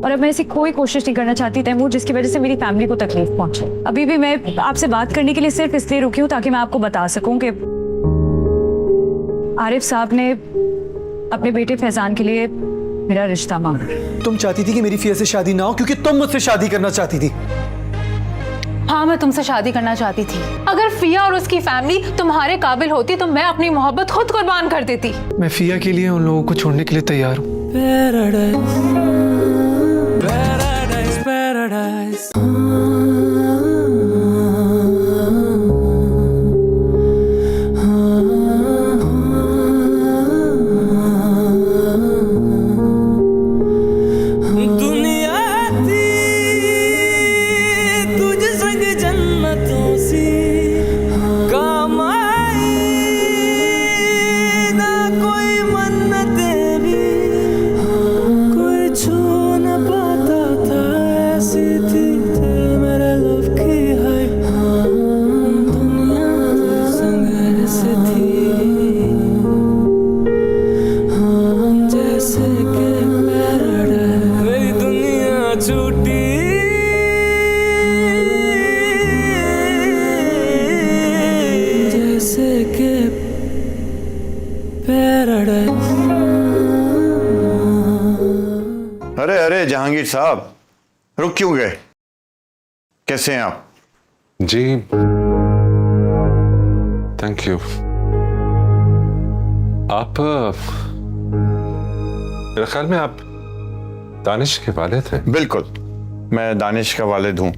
और अब मैं ऐसी कोई कोशिश नहीं करना चाहती तैमूर जिसकी वजह से मेरी फैमिली को तकलीफ पहुंचे। अभी भी मैं आपसे बात करने के लिए सिर्फ इसलिए रुकी हूँ ताकि मैं आपको बता सकूं कि आरिफ साहब ने अपने बेटे फैजान के लिए मेरा रिश्ता मांगा। तुम चाहती थी कि मेरी फिया से शादी ना हो क्योंकि तुम मुझसे शादी करना चाहती थी। हाँ, मैं तुमसे शादी करना चाहती थी। अगर फिया और उसकी फैमिली तुम्हारे काबिल होती तो मैं अपनी मोहब्बत खुद कुर्बान कर देती। मैं फिया के लिए उन लोगों को छोड़ने के लिए तैयार हूँ। अरे अरे जहांगीर साहब, रुक क्यों गए? कैसे हैं आप? जी थैंक यू। आप मेरे ख्याल में आप दानिश के वालिद थे। बिल्कुल, मैं दानिश का वालिद हूं।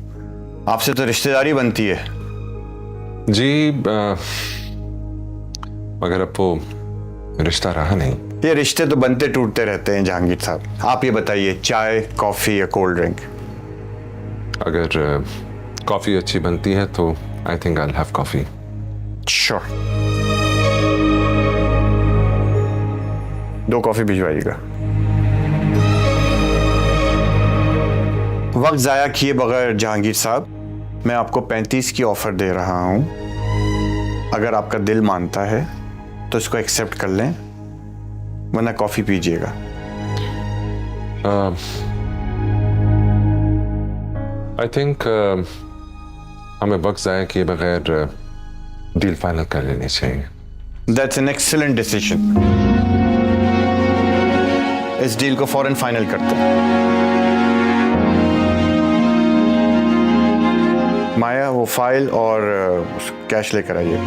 आपसे तो रिश्तेदारी बनती है। जी मगर अब वो रिश्ता रहा नहीं। ये रिश्ते तो बनते टूटते रहते हैं जहांगीर साहब। आप ये बताइए, चाय, कॉफी या कोल्ड ड्रिंक? अगर कॉफी अच्छी बनती है तो I think I will have coffee. Sure. 2 coffee भिजवाइएगा। वक्त जाया किए बगैर जहांगीर साहब, मैं आपको 35 की ऑफर दे रहा हूं। अगर आपका दिल मानता है तो इसको एक्सेप्ट कर लें, वरना कॉफी पीजिएगा। आई थिंक हमें वक्त जाया किए बगैर डील फाइनल कर लेनी चाहिए। That's an excellent decision. इस डील को फौरन फाइनल करते हैं। माया, वो फाइल और कैश लेकर आइए।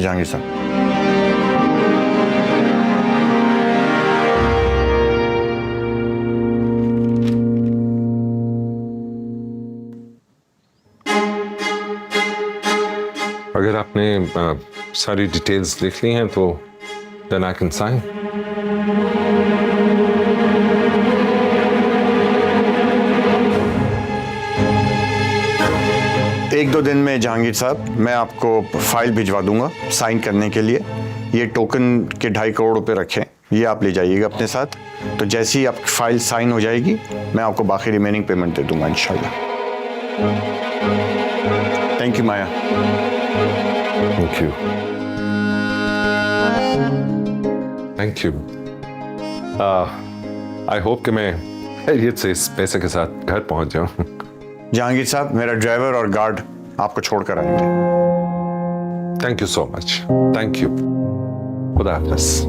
जहांगीर साहब, अगर आपने सारी डिटेल्स लिख ली हैं तो देन आई कैन साइन। एक दो दिन में जहांगीर साहब मैं आपको फाइल भिजवा दूंगा साइन करने के लिए। ये टोकन के 2.5 करोड़ रुपए रखें, ये आप ले जाइएगा अपने साथ। तो जैसे ही आपकी फाइल साइन हो जाएगी मैं आपको बाकी रिमेनिंग पेमेंट दे दूंगा इंशाल्लाह। Thank you Maya. Thank you. Thank you. I hope कि मैं खैरियत से इस पैसे के साथ घर पहुंच जाऊं। जहांगीर साहब, मेरा ड्राइवर और गार्ड आपको छोड़कर आएंगे। Thank you so much. Thank you. खुदा हाफिज़।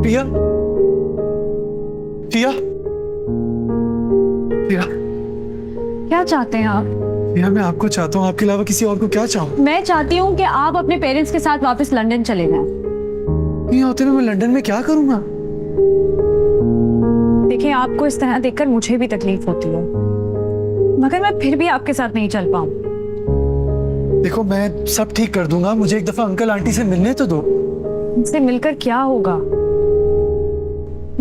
पिया, पिया, पिया, क्या चाहते हैं आप? पिया, मैं आपको चाहता हूँ, आपके अलावा किसी और को क्या चाहूँ? मैं चाहती हूँ कि आप अपने पेरेंट्स के साथ वापस लंदन चले जाएं। नहीं होते ना, मैं लंदन में क्या करूँगा? आपको इस तरह देखकर मुझे भी तकलीफ होती है, मगर मैं फिर भी आपके साथ नहीं चल पाऊँ। देखो मैं सब ठीक कर दूंगा, मुझे एक दफा अंकल आंटी से मिलने तो दो। उनसे मिलकर क्या होगा?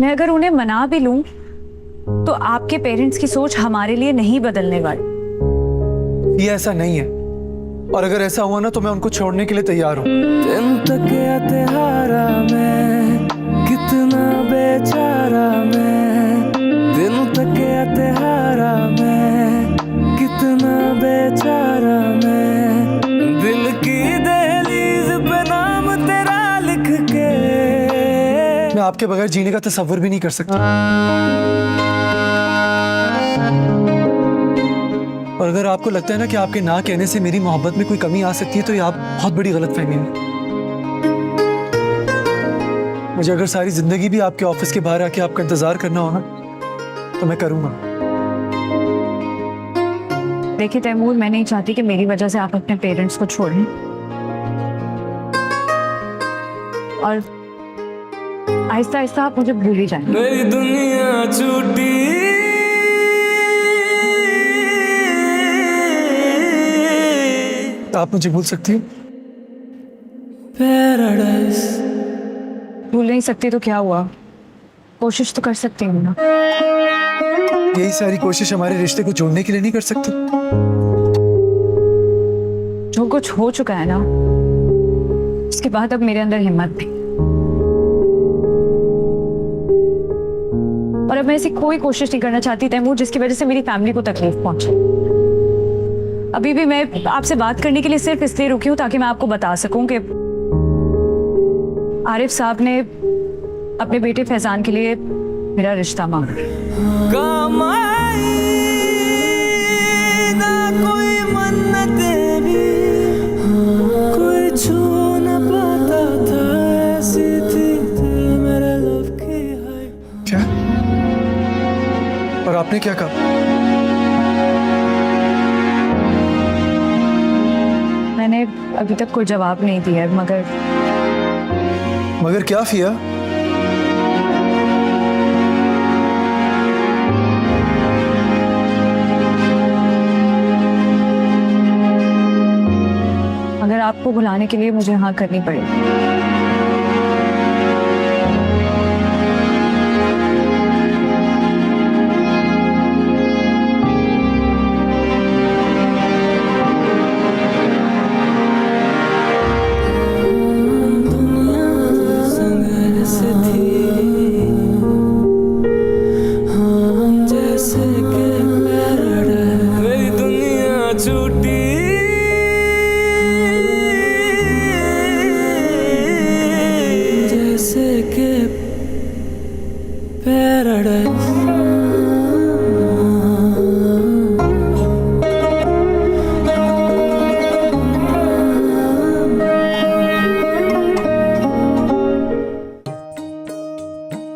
मैं अगर उन्हें मना भी लूं तो आपके पेरेंट्स की सोच हमारे लिए नहीं बदलने वाली। ये ऐसा नहीं है, और अगर ऐसा हुआ ना तो मैं उनको छोड़ने के लिए तैयार हूँ। दिन तक तेहारा मैं कितना बेचारा मैं, दिन तक तेहारा मैं कितना बेचारा मैं, दिल की दहलीज पे नाम तेरा लिख के मैं आपके बगैर जीने का तसव्वुर भी नहीं कर सकता। और अगर आपको लगता है ना कि आपके ना कहने से मेरी मोहब्बत में कोई कमी आ सकती है तो ये आप बहुत बड़ी गलतफहमी है। मुझे अगर सारी जिंदगी भी आपके ऑफिस के बाहर आके आपका इंतजार करना हो ना तो मैं करूंगा। देखिए तैमूर, मैं नहीं चाहती कि मेरी वजह से आप अपने पेरेंट्स को छोड़ें, और आहिस्ता आहिस्ता आप मुझे भूल ही जाएं। मेरी दुनिया छूटी आप मुझे भूल सकती हो? पैराडाइज। भूल नहीं सकती तो क्या हुआ, कोशिश तो कर सकती हूँ ना। यही सारी कोशिश हमारे रिश्ते को जोड़ने के लिए नहीं कर सकती? जो कुछ हो चुका है ना, उसके बाद अब मेरे अंदर हिम्मत नहीं, और अब मैं ऐसी कोई कोशिश नहीं करना चाहती तैमूर जिसकी वजह से मेरी फैमिली को तकलीफ पहुंचे। अभी भी मैं आपसे बात करने के लिए सिर्फ इसलिए रुकी हूं ताकि मैं आपको बता सकूं कि आरिफ साहब ने अपने बेटे फैजान के लिए मेरा रिश्ता मांगा। काम आई ना कोई मन्नतें भी, कोई छू न पाता था, ऐसी थी मेरे लव की हाइट। क्या? और आपने क्या कहा? मैंने अभी तक कोई जवाब नहीं दिया, मगर क्या फिया? अगर आपको बुलाने के लिए मुझे हाँ करनी पड़ेगी।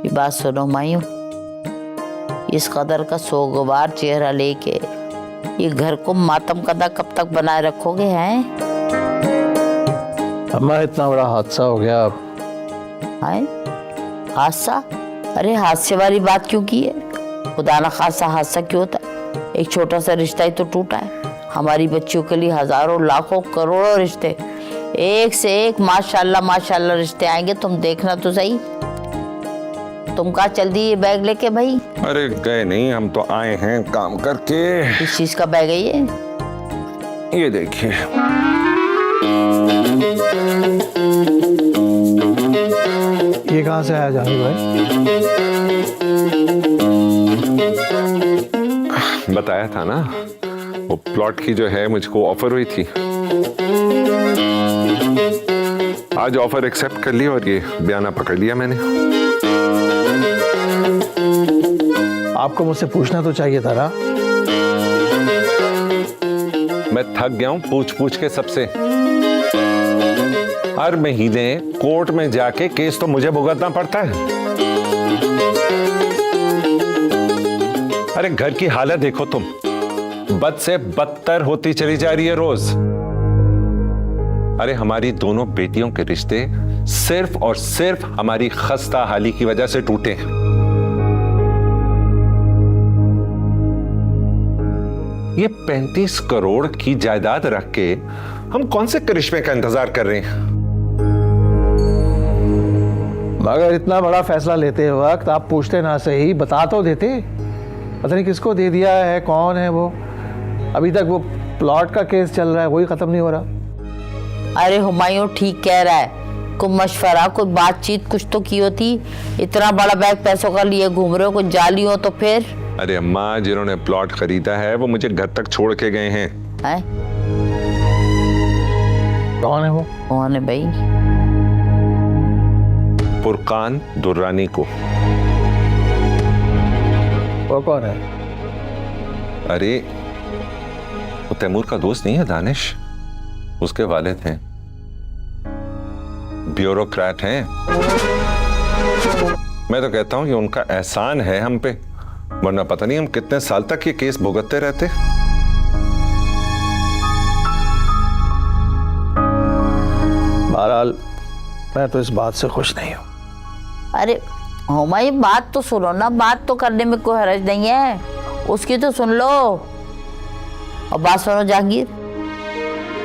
बात सुनो मायूं, इस कदर का सोगवार चेहरा लेके ये घर को मातम कदा कब तक बनाए रखोगे हैं? अम्मा इतना बड़ा हादसा हो गया अब। हादसा? अरे हादसे वाली बात क्यों की है? खुदा ना खासा हादसा क्यों होता है? एक छोटा सा रिश्ता ही तो टूटा है। हमारी बच्चियों के लिए हजारों लाखों करोड़ों रिश्ते, एक से एक माशाल्लाह माशाल्लाह रिश्ते आएंगे। तुम देखना तो सही। तुम कहाँ चल दी ये बैग लेके भाई? अरे गए नहीं, हम तो आए हैं काम करके। किस चीज का बैग है ये? ये देखिए। ये कहाँ से आया जानी भाई? बताया था ना, वो प्लॉट की जो है मुझको ऑफर हुई थी, आज ऑफर एक्सेप्ट कर लिया और ये बयाना पकड़ लिया मैंने। आपको मुझसे पूछना तो चाहिए था ना। मैं थक गया हूं पूछ पूछ के सबसे। हर महीने कोर्ट में जाके केस तो मुझे भुगतना पड़ता है। अरे घर की हालत देखो तुम, बद से बदतर होती चली जा रही है रोज। अरे हमारी दोनों बेटियों के रिश्ते सिर्फ और सिर्फ हमारी खस्ता हाली की वजह से टूटे हैं। ये 35 करोड़ की जायदाद रख के हम कौन से करिश्मे का इंतजार कर रहे हैं? मगर इतना बड़ा फैसला लेते वक्त आप पूछते ना सही, बता तो देते। पता नहीं किसको दे दिया है, कौन है वो। अभी तक वो प्लॉट का केस चल रहा है, वही खत्म नहीं हो रहा। अरे हुमायूं ठीक कह रहा है, कोई मशवरा, कोई बातचीत कुछ तो की होती। इतना बड़ा बैग पैसों का लिए घूम रहे हो, कुछ जाली हो तो फिर। अरे अम्मा, जिन्होंने प्लॉट खरीदा है वो मुझे घर तक छोड़ के गए हैं। है? कौन है वो? कौन है भाई? फुरकान दुर्रानी को। वो कौन है? अरे वो तैमूर का दोस्त नहीं है दानिश, उसके वालिद हैं, ब्यूरोक्रेट हैं। मैं तो कहता हूं कि उनका एहसान है हम पे, वरना पता नहीं हम कितने साल तक ये केस भुगतते रहते। बहरहाल मैं तो इस बात से खुश नहीं हूं। अरे हुमायूं बात तो सुनो ना, बात तो करने में कोई हर्ज नहीं है, उसकी तो सुन लो। और बात सुनो जहांगीर,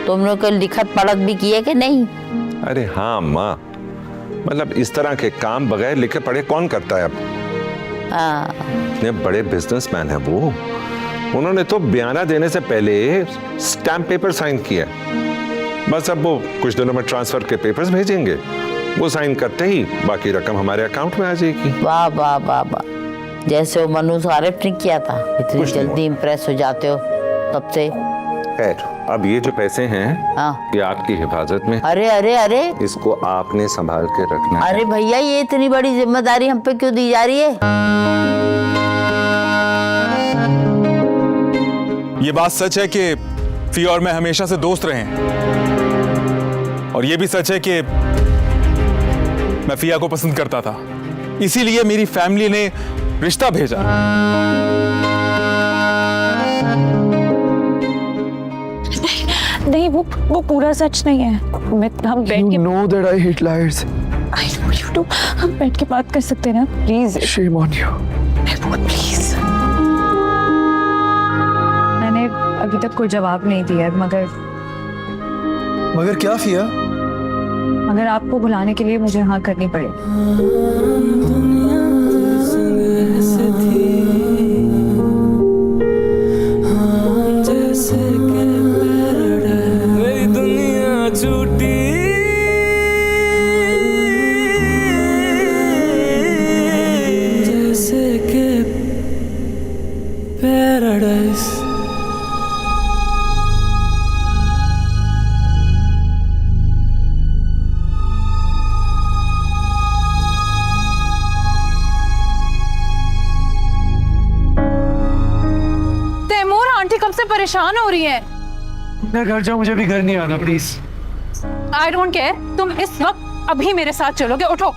तुमने कोई लिखत पढ़त भी की है कि नहीं? अरे हाँ अम्मा, मतलब इस तरह के काम बगैर लिखे पढ़े कौन करता है अब? हाँ। इतने बड़े बिजनेसमैन है वो, उन्होंने तो बयाना देने से पहले स्टैम्प पेपर साइन किया। बस अब वो कुछ दिनों में ट्रांसफर के पेपर्स भेजेंगे, वो साइन करते ही बाकी रकम हमारे अकाउंट में आ जाएगी। वाह वाह वाह वाह, जैसे वो मनु सारिफ ने किया था। इतनी जल्दी इम्प्रेस हो जाते हो तब से। खैर, अब ये जो पैसे हैं, हाँ। ये आपकी हिफाजत में। अरे अरे अरे, इसको आपने संभाल के रखना है। अरे भैया, ये इतनी बड़ी जिम्मेदारी हम पे क्यों दी जा रही है? ये बात सच है कि फिया और मैं हमेशा से दोस्त रहे हैं, और ये भी सच है कि मैं फिया को पसंद करता था, इसीलिए मेरी फैमिली ने रिश्ता भेजा। नहीं, वो पूरा सच नहीं है। हम बैठ के know that I hate liars. I know you do. हम बैठ के बात कर सकते हैं ना, please. Shame on you. Please. मैंने अभी तक कोई जवाब नहीं दिया, मगर क्या फिया? मगर आपको बुलाने के लिए मुझे हाँ करनी पड़ेगी। मेरी दुनिया छूटी, जैसे के पैराडाइज। तैमूर, आंटी कब से परेशान हो रही है। मैं घर जाऊं, मुझे भी घर नहीं आना प्लीज। आई डोंट केयर, तुम इस वक्त अभी मेरे साथ चलोगे, उठो।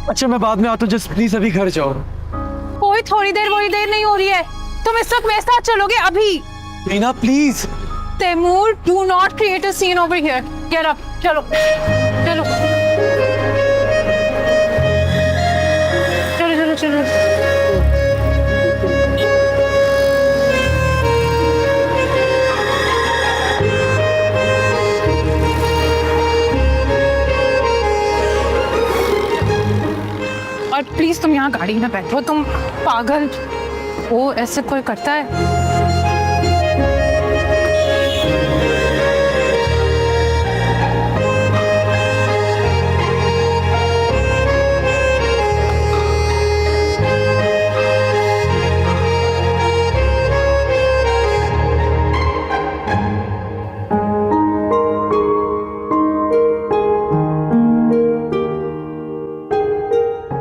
अच्छा मैं बाद में आता हूँ, जस्ट प्लीज अभी घर जाओ। कोई थोड़ी देर नहीं हो रही है, तुम इस वक्त मेरे साथ चलोगे अभी। Reena please. Taimur, do not create a scene over here. Get up, चलो चलो चलो चलो चलो। और प्लीज तुम यहाँ गाड़ी में बैठो, तुम पागल। वो ऐसे कोई करता है?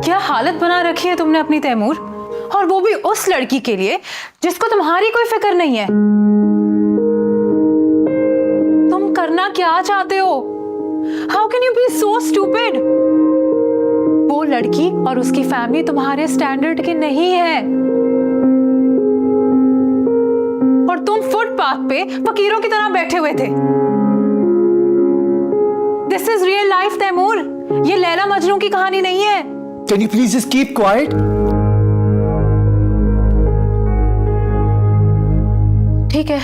क्या हालत बना रखी है तुमने अपनी तैमूर, और वो भी उस लड़की के लिए जिसको तुम्हारी कोई फिक्र नहीं है। तुम करना क्या चाहते हो? How can you be so stupid? वो लड़की और उसकी फैमिली तुम्हारे स्टैंडर्ड की नहीं है, और तुम फुटपाथ पे फकीरों की तरह बैठे हुए थे। This is real life Taimur, ये लैला मजनू की कहानी नहीं है। Can you please just keep quiet? ठीक है,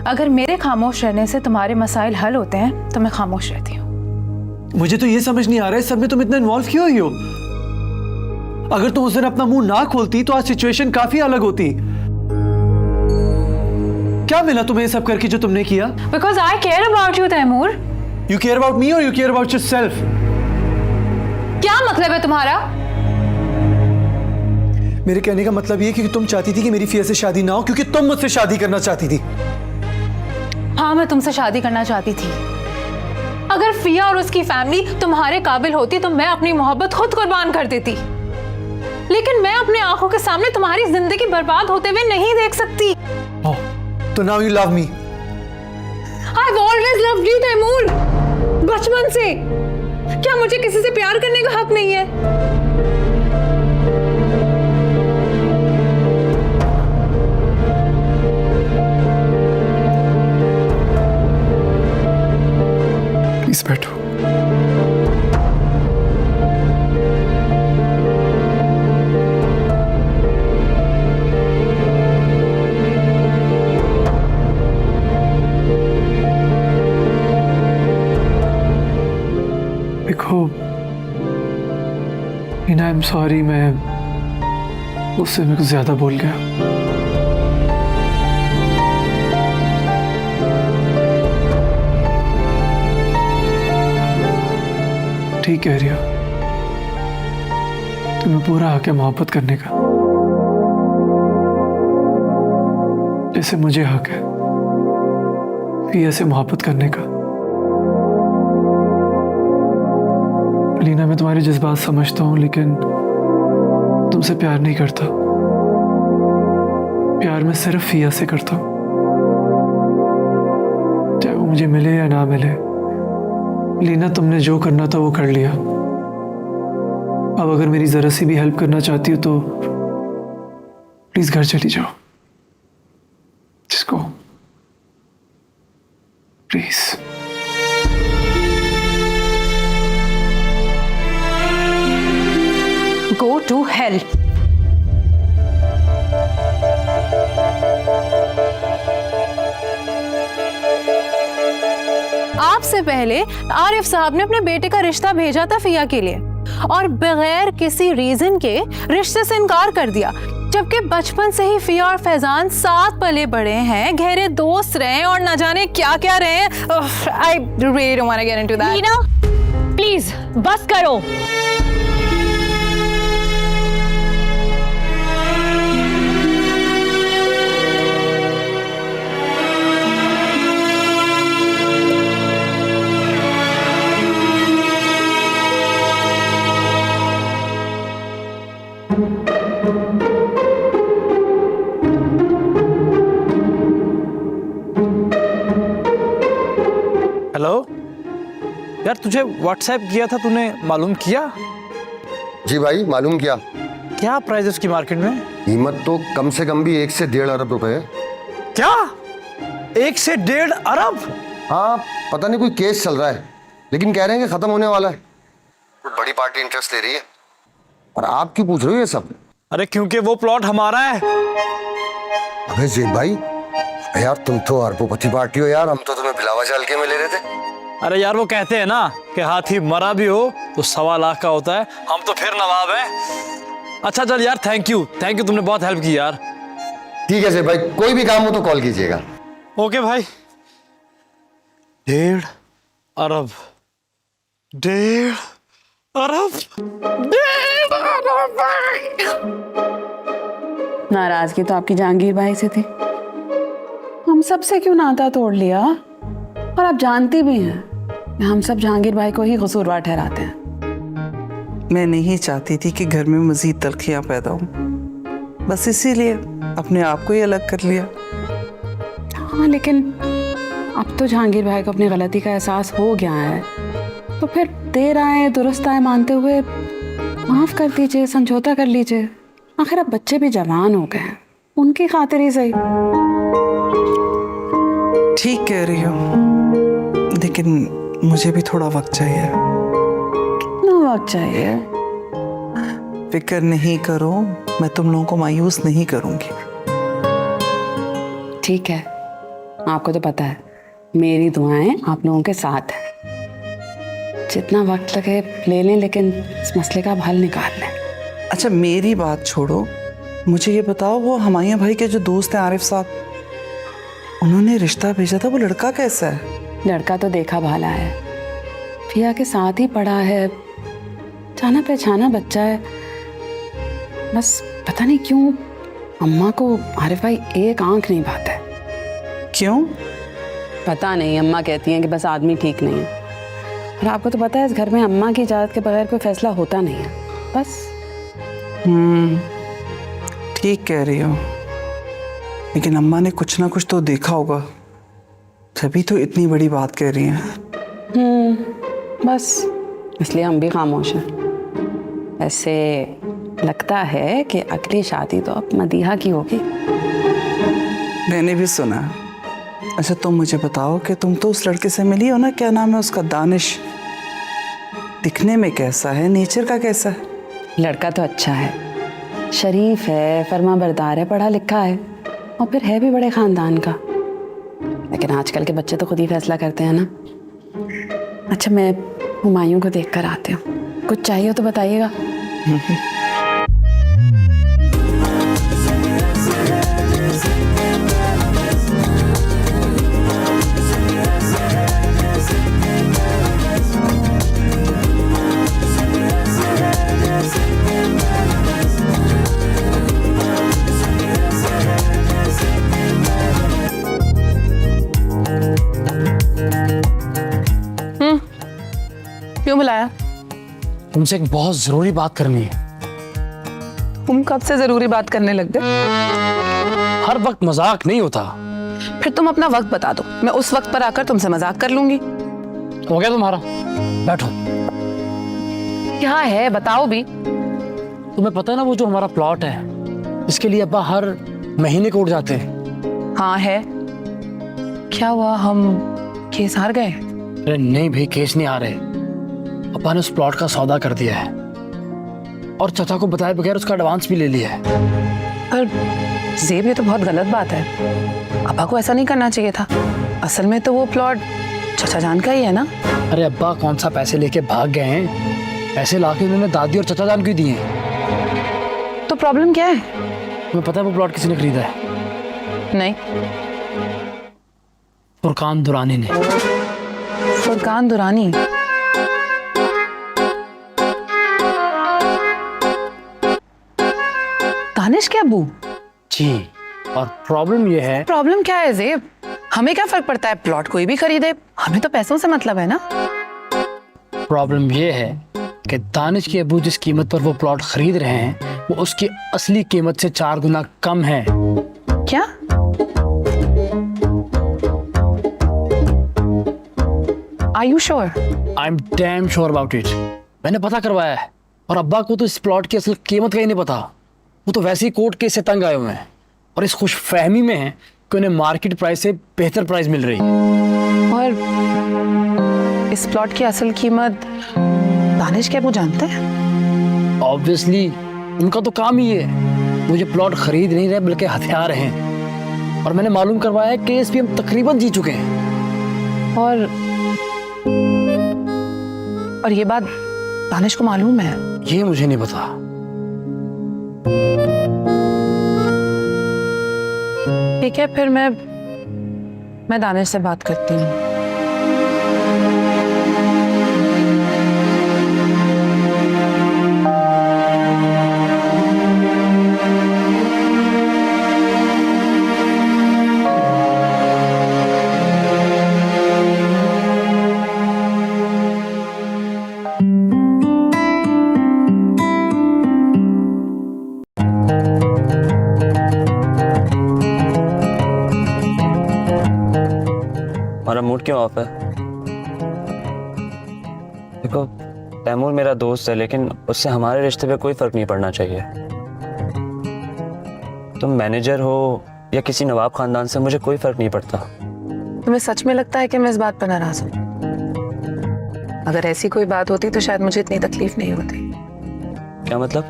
अगर मेरे खामोश रहने से तुम्हारे मसाइल हल होते हैं तो मैं खामोश रहती हूँ। मुझे तो ये समझ नहीं आ रहा है सब में तुम इतना इन्वॉल्व क्यों हुई हो? अगर तुम उस दिन अपना मुंह ना खोलती तो आज सिचुएशन काफी अलग होती। क्या मिला तुम्हें ये सब करके जो तुमने किया? Because I care about you, Taimur. You care about me or you care about yourself? क्या मतलब है तुम्हारा? मेरे कहने का मतलब ये कि तुम चाहती थी कि मेरी फिया से शादी ना हो क्योंकि तुम मुझसे शादी करना चाहती थी। हाँ, मैं तुमसे शादी करना चाहती थी। अगर फिया और उसकी फैमिली तुम्हारे काबिल होती तो मैं अपनी मोहब्बत खुद कुर्बान कर देती, लेकिन मैं अपने आंखों के सामने तुम्हारी जिंदगी बर्बाद होते हुए नहीं देख सकती। तो now you love me. I've always loved you, Taimur, बचपन से। क्या मुझे किसी से प्यार करने का हक नहीं है? प्लीज बैठो। देखो मीना, आई एम सॉरी, मैं उससे मैं कुछ ज्यादा बोल गया। ठीक कह रही हो, तुम्हें पूरा हक है मोहब्बत करने का, जैसे मुझे हक है फिया से मोहब्बत करने का। लीना, मैं तुम्हारे जज्बात समझता हूँ, लेकिन तुमसे प्यार नहीं करता। प्यार मैं सिर्फ फिया से करता हूँ, चाहे वो मुझे मिले या ना मिले। लीना, तुमने जो करना था वो कर लिया। अब अगर मेरी जरा सी भी हेल्प करना चाहती हो तो प्लीज घर चली जाओ। जिसको प्लीज। Go to hell. आपसे पहले आरिफ साहब ने अपने बेटे का रिश्ता भेजा था फिया के लिए और बगैर किसी रीजन के रिश्ते से इनकार कर दिया, जबकि बचपन से ही फिया और फैजान साथ पले बड़े हैं, गहरे दोस्त रहे और न जाने क्या क्या रहे हैं। I really don't want to get into that. Leena, please बस करो। हेलो यार, तुझे व्हाट्सएप किया था, तूने मालूम किया? जी भाई, मालूम किया। क्या प्राइस है उसकी मार्केट में? कीमत तो कम से कम भी 1 से 1.5 अरब रुपए है। क्या 1 से 1.5 अरब? हाँ, पता नहीं कोई केस चल रहा है, लेकिन कह रहे हैं कि खत्म होने वाला है। कोई बड़ी पार्टी इंटरेस्ट ले रही है। और आप क्यों पूछ रहे हो ये सब? अरे क्योंकि वो प्लॉट हमारा है। अबे जेब भाई, यार तुम तो अरबोपति पार्टी हो यार, हम तो तुम्हें बिलावा जाल के में ले रहे थे। अरे यार, वो कहते हैं ना कि हाथी मरा भी हो तो 1.25 लाख का होता है। हम तो फिर नवाब हैं। अच्छा चल यार, थैंक यू, तुमने बहुत हेल्प की यार। ठीक है जेब भाई, कोई भी काम हो तो कॉल कीजिएगा। ओके भाई। 1.5 अरब, 1.5 अरब, 1.5 अरब। नाराजगी तो आपकी जहांगीर भाई से थी, हम सब से क्यों नाता तोड़ लिया? और आप जानती भी हैं कि हम सब जहांगीर भाई को ही कसूरवार ठहराते हैं। मैं नहीं चाहती थी कि घर में मजीद तलखियां पैदा हो, बस इसीलिए अपने आप को ही अलग कर लिया। हाँ, लेकिन अब तो जहांगीर भाई को अपनी गलती का एहसास हो गया है, तो फिर देर आए दुरुस्त आए मानते हुए माफ कर दीजिए, समझौता कर लीजिए। आखिर अब बच्चे भी जवान हो गए हैं, उनकी खातिर ही सही। ठीक कह रही हो, लेकिन मुझे भी थोड़ा वक्त चाहिए। कितना वक्त चाहिए? फिक्र नहीं करो, मैं तुम लोगों को मायूस नहीं करूंगी। ठीक है, आपको तो पता है मेरी दुआएं आप लोगों के साथ है। जितना वक्त लगे ले लें, लेकिन इस मसले का अब हल निकाल लें। अच्छा मेरी बात छोड़ो, मुझे ये बताओ वो हमाया भाई के जो दोस्त हैं आरिफ साहब, उन्होंने रिश्ता भेजा था, वो लड़का कैसा है? लड़का तो देखा भाला है, फिया के साथ ही पढ़ा है, जाना पहचाना बच्चा है। बस पता नहीं क्यों अम्मा को आरिफ भाई एक आंख नहीं भाता है। क्यों? पता नहीं, अम्मा कहती हैं कि बस आदमी ठीक नहीं है। और आपको तो पता है इस घर में अम्मा की इजाज़त के बगैर कोई फैसला होता नहीं है। बस ठीक कह रही हो, लेकिन अम्मा ने कुछ ना कुछ तो देखा होगा, तभी तो इतनी बड़ी बात कह रही हैं। बस इसलिए हम भी खामोश हैं। ऐसे लगता है कि अगली शादी तो अब मदीहा की होगी। मैंने भी सुना। अच्छा तुम मुझे बताओ कि तुम तो उस लड़के से मिली हो ना, क्या नाम है उसका, दानिश? दिखने में कैसा है, नेचर का कैसा है? लड़का तो अच्छा है, शरीफ है, फर्मा बरदार है, पढ़ा लिखा है, और फिर है भी बड़े खानदान का। लेकिन आजकल के बच्चे तो खुद ही फैसला करते हैं ना। अच्छा मैं हुमायूं को देख कर आती हूँ, कुछ चाहिए हो तो बताइएगा। क्यों बुलाया? तुमसे एक बहुत जरूरी बात करनी है। तुम कब से जरूरी बात करने लग गए? हर वक्त मजाक नहीं होता। फिर तुम अपना वक्त बता दो, मैं उस वक्त पर आकर तुमसे मजाक कर लूंगी। हो गया तुम्हारा, बैठो। क्या है बताओ भी। तुम्हें पता है ना वो जो हमारा प्लॉट है, इसके लिए अब्बा हर महीने को उठ जाते हैं। हाँ है। क्या हुआ, हम केस हार गए? अरे नहीं भाई, केस नहीं आ रहे। अब्बा ने उस प्लॉट का सौदा कर दिया है और चाचा को बताए बगैर उसका एडवांस भी ले लिया है। पर ज़ेब, ये तो बहुत गलत बात है। अब्बा को ऐसा नहीं करना चाहिए था। असल में तो वो प्लॉट चाचा जान का ही है ना। अरे अब्बा कौन सा पैसे लेके भाग गए हैं, पैसे लाके उन्होंने दादी और चाचा जान को दिए हैं। तो प्रॉब्लम क्या है? तुम्हें पता है वो प्लॉट किसी ने खरीदा है? नहीं। फुरकान दुरानी ने। फुरकान दुरानी? दानिश के अब्बू? जी। और प्रॉब्लम ये है। प्रॉब्लम क्या है ज़ेब? हमें क्या फर्क पड़ता है, प्लॉट कोई भी खरीदे, हमें तो पैसों से मतलब है ना। प्रॉब्लम ये है कि दानिश के अब्बू जिस कीमत पर वो प्लॉट खरीद रहे हैं वो उसकी असली कीमत से 4 गुना कम है। क्या? Are you sure? I'm damn sure about it. मैंने पता करवाया है और अब्बा को तो इस प्लॉट की असल कीमत का ही नहीं पता। वो तो वैसे ही कोर्ट केस से तंग आए हुए हैं और इस खुशफहमी में है कि उन्हें मार्केट प्राइस से बेहतर प्राइस मिल रही है। और इस प्लॉट की असल कीमत दानिश के अब्बू जानते हैं? ऑब्वियसली, उनका तो काम ही है। वो ये प्लॉट खरीद नहीं रहे बल्कि हथियार हैं। और मैंने मालूम करवाया है केस भी हम तकरीबन जीत चुके हैं। और ये बात दानिश को मालूम है? ये मुझे नहीं पता। ठीक है, फिर मैं दानिश से बात करती हूँ। हमारा मूड क्यों ऑफ है? देखो, तैमूर मेरा दोस्त है, लेकिन उससे हमारे रिश्ते पे कोई फर्क नहीं पड़ना चाहिए। तुम मैनेजर हो या किसी नवाब खानदान से, मुझे कोई फर्क नहीं पड़ता। तुम्हें सच में लगता है कि मैं इस बात पर नाराज हूँ? अगर ऐसी कोई बात होती तो शायद मुझे इतनी तकलीफ नहीं होती। क्या मतलब?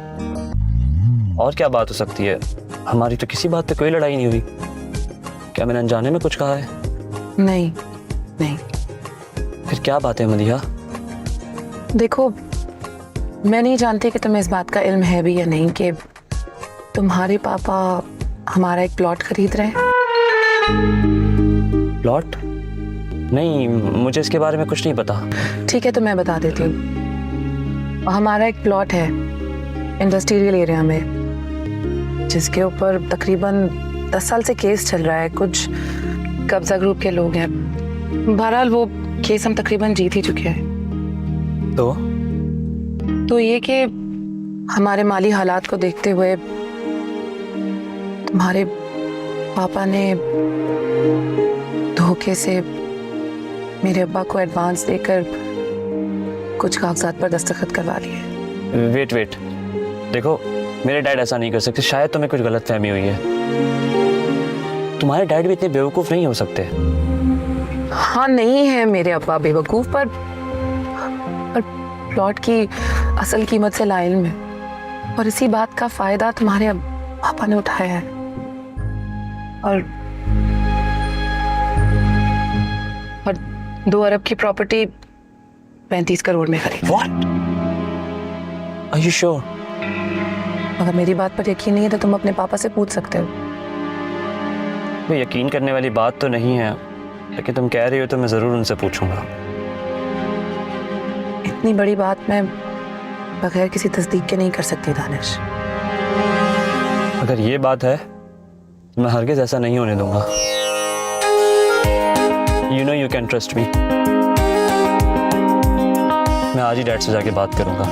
और क्या बात हो सकती है? हमारी तो किसी बात पे कोई लड़ाई नहीं हुई। क्या मैंने अनजाने में कुछ कहा है? नहीं नहीं, फिर क्या बात है मदीहा? देखो मैं नहीं जानती कि तुम्हें इस बात का इल्म है भी या नहीं कि तुम्हारे पापा हमारा एक प्लॉट खरीद रहे हैं। प्लॉट? नहीं, मुझे इसके बारे में कुछ नहीं पता। ठीक है तो मैं बता देती हूँ। हमारा एक प्लॉट है इंडस्ट्रियल एरिया में, जिसके ऊपर तकरीबन 10 साल से केस चल रहा है। कुछ कब्जा ग्रुप के लोग हैं। बहरहाल वो केस हम तकरीबन जीत ही चुके हैं। तो ये कि हमारे माली हालात को देखते हुए तुम्हारे पापा ने धोखे से मेरे अब्बा को एडवांस देकर कुछ कागजात पर दस्तखत करवा लिए। वेट, देखो मेरे डैड ऐसा नहीं कर सकते। शायद तुम्हें कुछ गलतफहमी हुई है। तुम्हारे डैड भी इतने बेवकूफ़ नहीं हो सकते। हाँ नहीं है मेरे अब्बा बेवकूफ़, पर प्लॉट की असल कीमत से लाइल्म है, और इसी बात का फायदा तुम्हारे पापा ने उठाया है। और 2 अरब की प्रॉपर्टी 35 करोड़ में खरीदी। What? Are you sure? अगर मेरी बात पर यकीन नहीं है तो तुम अपने पापा से पूछ सकते हो। वो यकीन करने वाली बात तो नहीं है, लेकिन तुम कह रही हो तो मैं ज़रूर उनसे पूछूंगा। इतनी बड़ी बात मैं बगैर किसी तस्दीक के नहीं कर सकती दानिश। अगर ये बात है तो मैं हरगिज़ ऐसा नहीं होने दूंगा। You know you can trust me. मैं आज ही डैड से जाके बात करूंगा।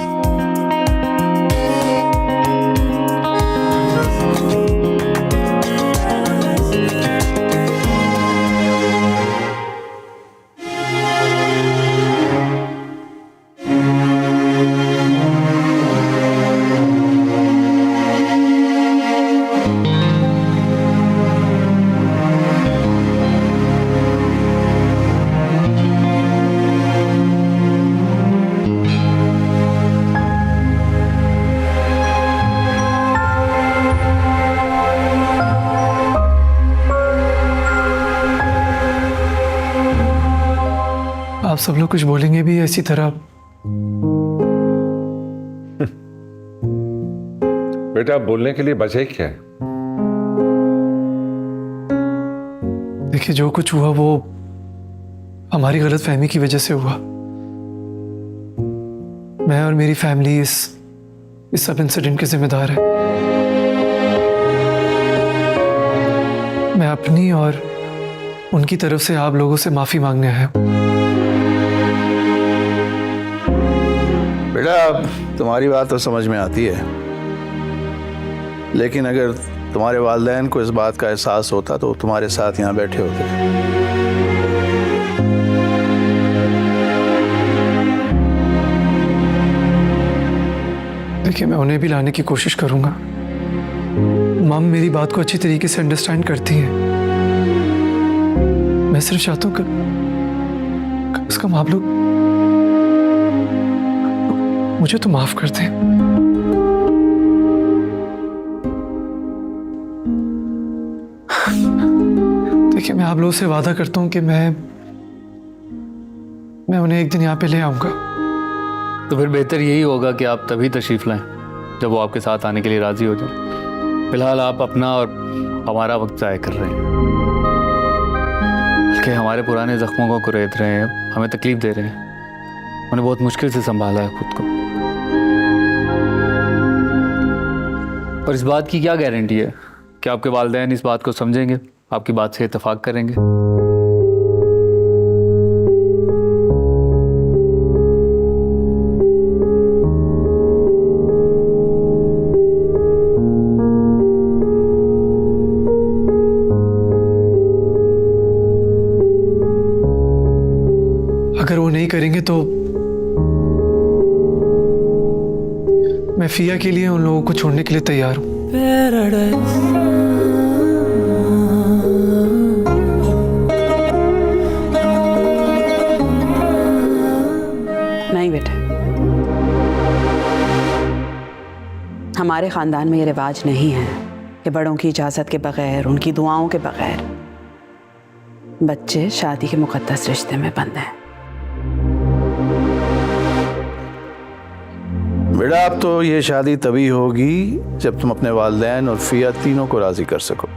आप सब लोग कुछ बोलेंगे भी इसी तरह? बेटा बोलने के लिए बचे क्या है? देखिए जो कुछ हुआ वो हमारी गलतफहमी की वजह से हुआ। मैं और मेरी फैमिली इस सब इंसिडेंट के जिम्मेदार है। मैं अपनी और उनकी तरफ से आप लोगों से माफी मांगने आया हूं। बेटा तुम्हारी बात तो समझ में आती है, लेकिन अगर तुम्हारे वालिदैन को इस बात का एहसास होता तो तुम्हारे साथ यहाँ बैठे होते। देखिए मैं उन्हें भी लाने की कोशिश करूंगा। मम मेरी बात को अच्छी तरीके से अंडरस्टैंड करती हैं। मैं सिर्फ चाहता हूं कि कम से कम आप लोग मुझे तो माफ कर दें। देखिए मैं आप लोगों से वादा करता हूं कि मैं उन्हें एक दिन यहाँ पे ले आऊंगा। तो फिर बेहतर यही होगा कि आप तभी तशरीफ लाएं जब वो आपके साथ आने के लिए राजी हो जाए। फिलहाल आप अपना और हमारा वक्त ज़ाया कर रहे हैं, बल्कि हमारे पुराने जख्मों को कुरेद रहे हैं, हमें तकलीफ दे रहे हैं। उन्हें बहुत मुश्किल से संभाला है खुद को, और इस बात की क्या गारंटी है कि आपके वालिदैन इस बात को समझेंगे, आपकी बात से इत्तेफाक करेंगे। अगर वो नहीं करेंगे तो मैं फिया के लिए उन लोगों को छोड़ने के लिए तैयार हूं। नहीं बेटा, हमारे खानदान में ये रिवाज नहीं है कि बड़ों की इजाजत के बगैर, उनकी दुआओं के बगैर बच्चे शादी के मुकद्दस रिश्ते में बंधे हैं। बेटा अब तो ये शादी तभी होगी जब तुम अपने वालिदैन और फिया तीनों को राजी कर सको।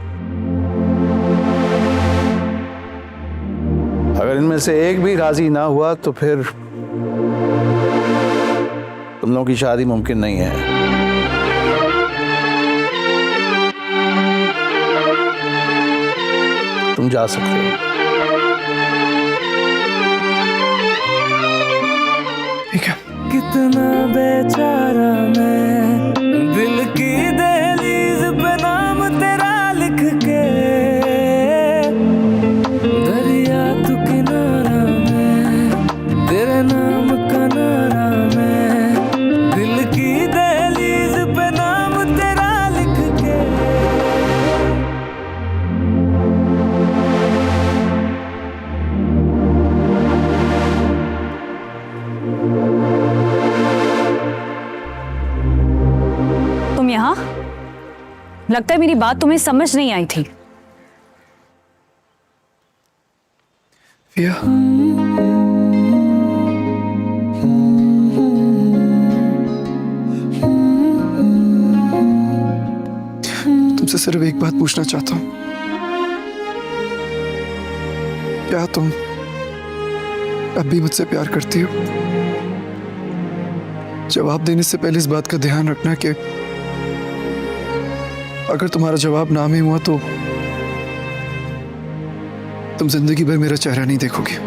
अगर इनमें से एक भी राजी ना हुआ तो फिर तुम लोगों की शादी मुमकिन नहीं है। तुम जा सकते हो। ठीक है। कितना बेचारा मैं, दिल की दहलीज पे नाम तेरा लिख के, दरिया तू किनारा मैं, तेरे नाम का नारा मैं, दिल की दहलीज पे नाम तेरा लिख के। तुम यहाँ? लगता है मेरी बात तुम्हें समझ नहीं आई थी। फिया, तुमसे सिर्फ एक बात पूछना चाहता हूं। क्या तुम अब भी मुझसे प्यार करती हो? जवाब देने से पहले इस बात का ध्यान रखना कि अगर तुम्हारा जवाब ना में हुआ तो तुम जिंदगी भर मेरा चेहरा नहीं देखोगे।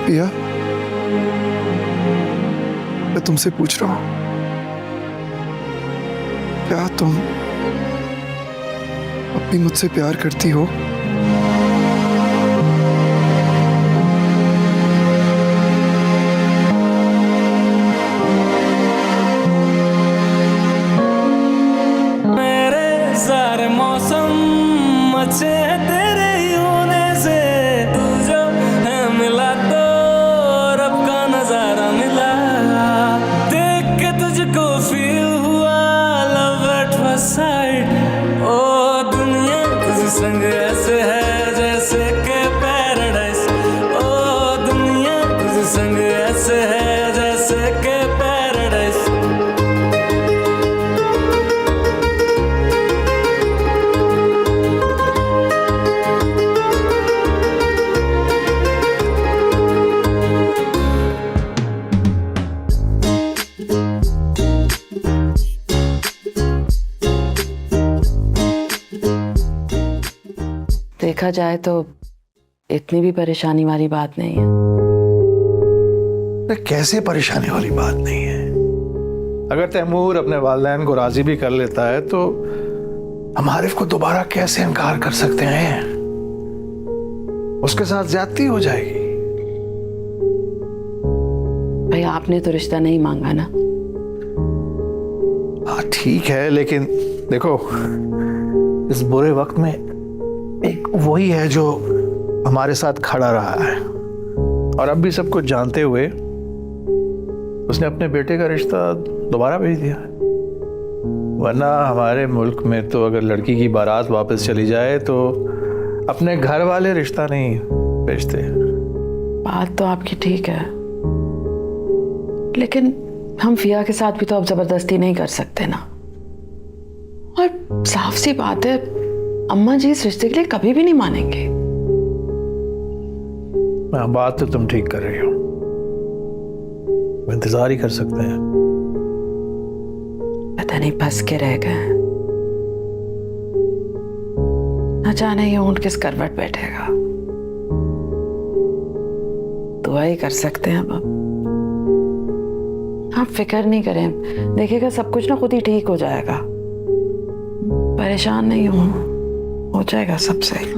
पिया, मैं तुमसे पूछ रहा हूं, क्या तुम अब भी मुझसे प्यार करती हो? तेरे ही होने से तू जो है मिला तो रब का नजारा मिला, देख के तुझको फील हुआ लव एट फर्स्ट साइट। ओ दुनिया तुझ संग ऐसे है जैसे के पैराडाइज, ओ दुनिया तुझ संग ऐसे है जैसे के पैराडाइज। देखा जाए तो इतनी भी परेशानी वाली बात नहीं है। कैसे परेशानी वाली बात नहीं है? अगर तैमूर अपने वालिदैन को राजी भी कर लेता है तो हम आरिफ को दोबारा कैसे इनकार कर सकते हैं? उसके साथ ज्यादती हो जाएगी। भाई आपने तो रिश्ता नहीं मांगा ना। हाँ ठीक है, लेकिन देखो इस बुरे वक्त में एक वही है जो हमारे साथ खड़ा रहा है, और अब भी सब कुछ जानते हुए उसने अपने बेटे का रिश्ता दोबारा भेज दिया। वरना हमारे मुल्क में तो अगर लड़की की बारात वापस चली जाए तो अपने घर वाले रिश्ता नहीं भेजते। बात तो आपकी ठीक है, लेकिन हम फिया के साथ भी तो अब जबरदस्ती नहीं कर सकते ना। और साफ सी बात है, अम्मा जी इस रिश्ते के लिए कभी भी नहीं मानेंगे। बात तो तुम ठीक कर रही हो, इंतजार ही कर सकते हैं। पता नहीं फंस के रह गए, न जाने ये ऊंट किस करवट बैठेगा। दुआ ही कर सकते हैं अब। आप फिक्र नहीं करें, देखिएगा सब कुछ ना खुद ही ठीक हो जाएगा। परेशान नहीं हो जाएगा सब सही।